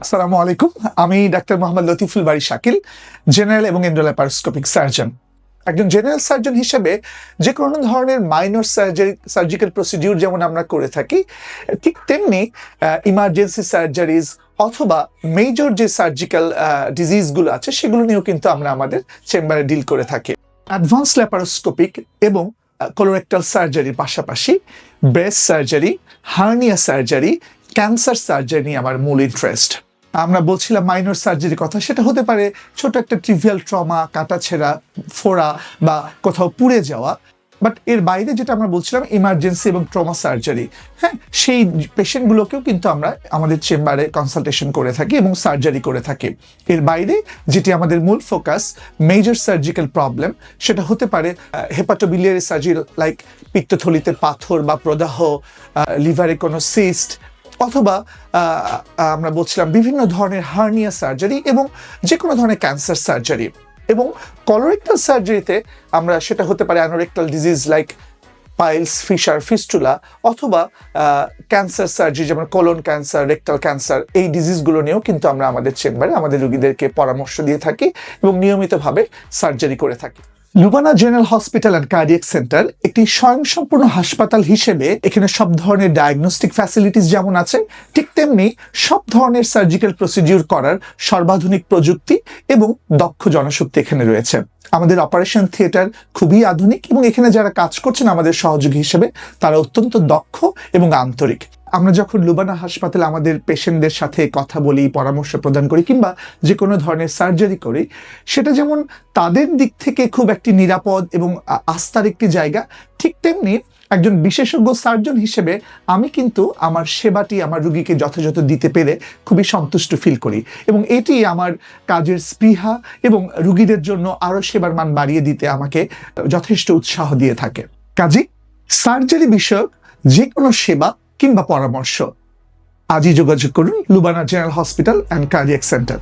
আসসালামু আলাইকুম। আমি ডাক্তার মোহাম্মদ লতিফুল বারী শাকিল, জেনারেল এবং এন্ডোল্যাপারোস্কোপিক সার্জন। একজন জেনারেল সার্জন হিসেবে যে কোনো ধরনের মাইনর সার্জিক্যাল প্রসিডিউর যেমন আমরা করে থাকি, ঠিক তেমনি ইমার্জেন্সি সার্জারিজ অথবা মেজর যে সার্জিক্যাল ডিজিজগুলো আছে সেগুলো নিয়েও কিন্তু আমরা আমাদের চেম্বারে ডিল করে থাকি। অ্যাডভান্স ল্যাপারোস্কোপিক এবং কোলোরেক্টাল সার্জারির পাশাপাশি breast surgery, hernia surgery, cancer surgery নিয়ে আমার মূল ইন্টারেস্ট। আমরা বলছিলাম মাইনর সার্জারির কথা, সেটা হতে পারে ছোট একটা ট্রিভিয়াল ট্রমা, কাটাছেঁড়া, ফোড়া বা কোথাও পুড়ে যাওয়া। বাট এর বাইরে যেটা আমরা বলছিলাম ইমার্জেন্সি এবং ট্রমা সার্জারি, হ্যাঁ, সেই পেশেন্টগুলোকেও কিন্তু আমরা আমাদের চেম্বারে কনসালটেশন করে থাকি এবং সার্জারি করে থাকি। এর বাইরে যেটি আমাদের মূল ফোকাস, মেজর সার্জিক্যাল প্রবলেম, সেটা হতে পারে হেপাটোবিলিয়ারি সার্জারি লাইক পিত্তথলিতে পাথর বা প্রদাহ, লিভারে কোনো সিস্ট, অথবা আমরা বলছিলাম বিভিন্ন ধরনের হার্নিয়া সার্জারি এবং যে কোনো ধরনের ক্যান্সার সার্জারি। এবং কলোরেক্টাল সার্জারিতে আমরা সেটা হতে পারে anorectal disease like piles, fissure, fistula, অথবা ক্যান্সার সার্জারি যেমন কোলন ক্যান্সার, রেক্টাল ক্যান্সার, এই ডিজিজগুলো নিয়েও কিন্তু আমরা আমাদের চেম্বারে আমাদের রোগীদেরকে পরামর্শ দিয়ে থাকি এবং নিয়মিতভাবে সার্জারি করে থাকি। Lubana general hospital and cardiac centre একটি স্বয়ংসম্পূর্ণ হাসপাতাল হিসেবে এখানে সব ধরনের ডায়াগনস্টিক ফ্যাসিলিটিস যেমন আছে, ঠিক তেমনি সব ধরনের সার্জিক্যাল প্রসিডিউর করার সর্বাধুনিক প্রযুক্তি এবং দক্ষ জনশক্তি এখানে রয়েছে। আমাদের অপারেশন থিয়েটার খুবই আধুনিক এবং এখানে যারা কাজ করছেন আমাদের সহযোগী হিসেবে তারা অত্যন্ত দক্ষ এবং আন্তরিক। আমরা যখন লুবানা হাসপাতালে আমাদের পেশেন্টদের সাথে কথা বলি, পরামর্শ প্রদান করি কিংবা যে কোনো ধরনের সার্জারি করি, সেটা যেমন তাদের দিক থেকে খুব একটি নিরাপদ এবং আস্থার একটি জায়গা, ঠিক তেমনি একজন বিশেষজ্ঞ সার্জন হিসেবে আমি কিন্তু আমার সেবাটি আমার রুগীকে যথাযথ দিতে পেরে খুবই সন্তুষ্ট ফিল করি এবং এটি আমার কাজের স্পৃহা এবং রুগীদের জন্য আরও সেবার মান বাড়িয়ে দিতে আমাকে যথেষ্ট উৎসাহ দিয়ে থাকে। কাজেই সার্জারি বিষয়ক যে কোনো সেবা কিংবা পরামর্শ আজই যোগাযোগ করুন Lubana general hospital and cardiac centre.